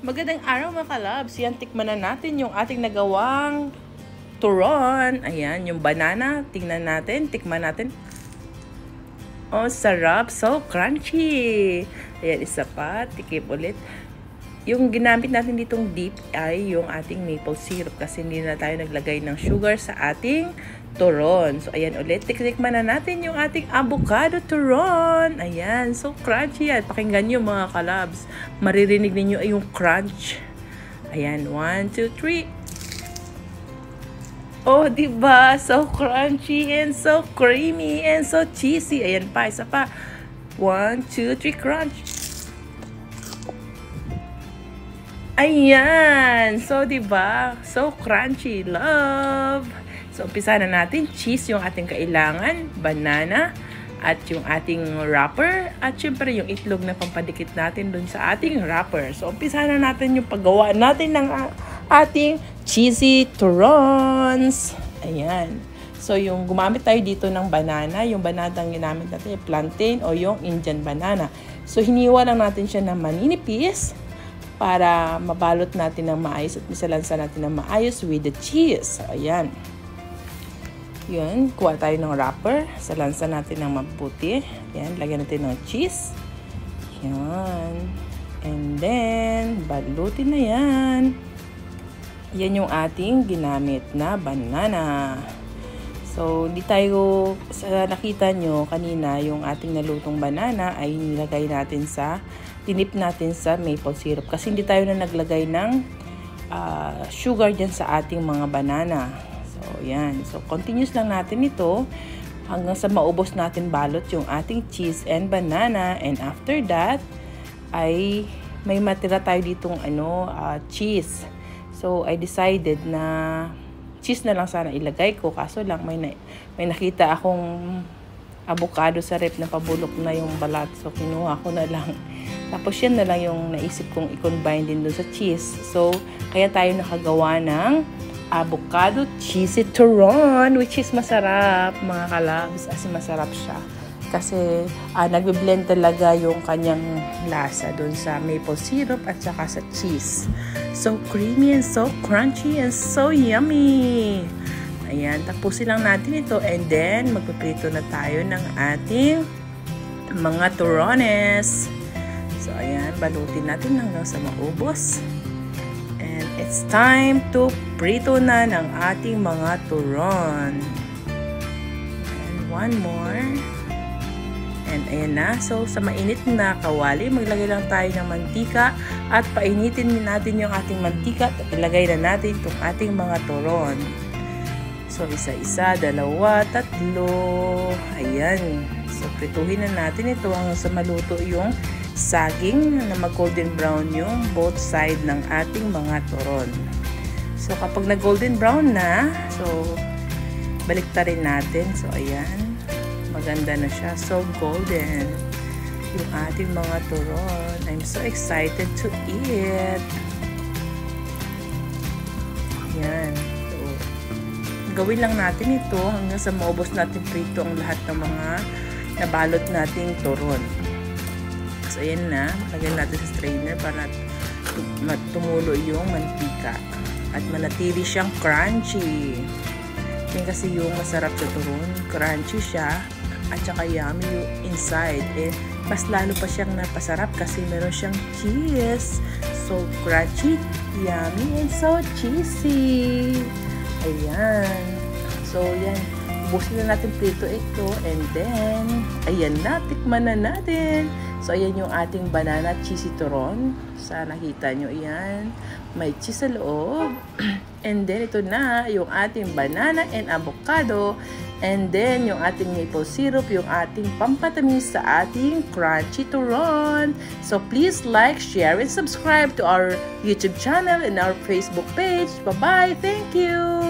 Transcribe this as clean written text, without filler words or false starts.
Magandang araw mga kalabs. Yan, tikman na natin yung ating nagawang turon. Ayan, yung banana. Tingnan natin, tikman natin. Oh, sarap. So crunchy. Ayan, isa pa. Tikip ulit. Yung ginamit natin ditong dip ay yung ating maple syrup kasi hindi na tayo naglagay ng sugar sa ating turon. So, ayan ulit. Tikman na natin yung ating avocado turon. Ayan. So, crunchy yan. Pakinggan nyo mga kalabs. Maririnig ninyo ay yung crunch. Ayan. 1, 2, 3. Oh, diba? So crunchy and so creamy and so cheesy. Ayan pa. Isa pa. 1, 2, 3. Crunch. Ayan. So, diba? So crunchy. Love. So, umpisa na natin. Cheese yung ating kailangan. Banana. At yung ating wrapper. At syempre yung itlog na pampadikit natin dun sa ating wrapper. So, umpisa na natin yung paggawa natin ng ating cheesy turons. Ayan. So, yung gumamit tayo dito ng banana. Yung banana ang ginamit natin, yung plantain o yung Indian banana. So, hiniwa lang natin siya na maninipis para mabalot natin ng maayos at misalansa natin ng maayos with the cheese. So, ayan. Yun, kuha tayo ng wrapper. Salansa natin ng mabuti. Ayan, lagyan natin ng cheese. Yan. And then, balutin na yan. Yan yung ating ginamit na banana. So, hindi tayo, sa nakita nyo kanina, yung ating nalutong banana ay nilagay natin sa, tinip natin sa maple syrup. Kasi hindi tayo na naglagay ng sugar dyan sa ating mga banana. So, yan. So, continuous lang natin ito hanggang sa maubos natin balot yung ating cheese and banana. And after that, ay may matira tayo ditong cheese. So, I decided na cheese na lang sana ilagay ko. Kaso lang, may nakita akong avocado sa rep na pabulok na yung balat. So, kinuha ko na lang. Tapos, yan na lang yung naisip kong i-combine din doon sa cheese. So, kaya tayo nakagawa ng avocado cheesy turon, which is masarap, mga kalabs. As masarap siya. Kasi, nagbe-blend talaga yung kanyang lasa doon sa maple syrup at saka sa cheese. So creamy and so crunchy and so yummy. Ayan, tapusin lang natin ito and then magpiprito na tayo ng ating mga turones. So ayan, balutin natin hanggang sa maubos. And it's time to prito na ng ating mga turon. And one more. And ayan na. So, sa mainit na kawali, maglagay lang tayo ng mantika at painitin natin yung ating mantika at ilagay na natin itong ating mga turon. So, isa-isa, dalawa, tatlo. Ayan. So, prituhin na natin ito hanggang sa maluto yung saging na mag-golden brown yung both side ng ating mga turon. So, kapag na-golden brown na, so, baliktarin natin. So, ayan. Maganda na siya. So golden. Yung ating mga turon. I'm so excited to eat. Yan. So, gawin lang natin ito hanggang sa maubos natin prito ang lahat ng mga nabalot nating turon. So, ayan na. Lagyan natin sa strainer para tumulo yung mantika. At manatili siyang crunchy. Yan kasi yung masarap sa turon. Crunchy siya. At saka yummy yung inside. Eh, mas lalo pa siyang napasarap kasi meron siyang cheese. So crunchy, yummy, and so cheesy. Ayan. So, yan. Ubusin na natin prito ito. And then, ayan na. Tikman na natin. So, ayan yung ating banana cheesy turon. Sa nakita nyo, ayan. May cheese sa loob. And then, ito na yung ating banana and avocado. And then, yung ating maple syrup, yung ating pampatamis sa ating crunchy turon. So, please like, share, and subscribe to our YouTube channel and our Facebook page. Bye-bye! Thank you!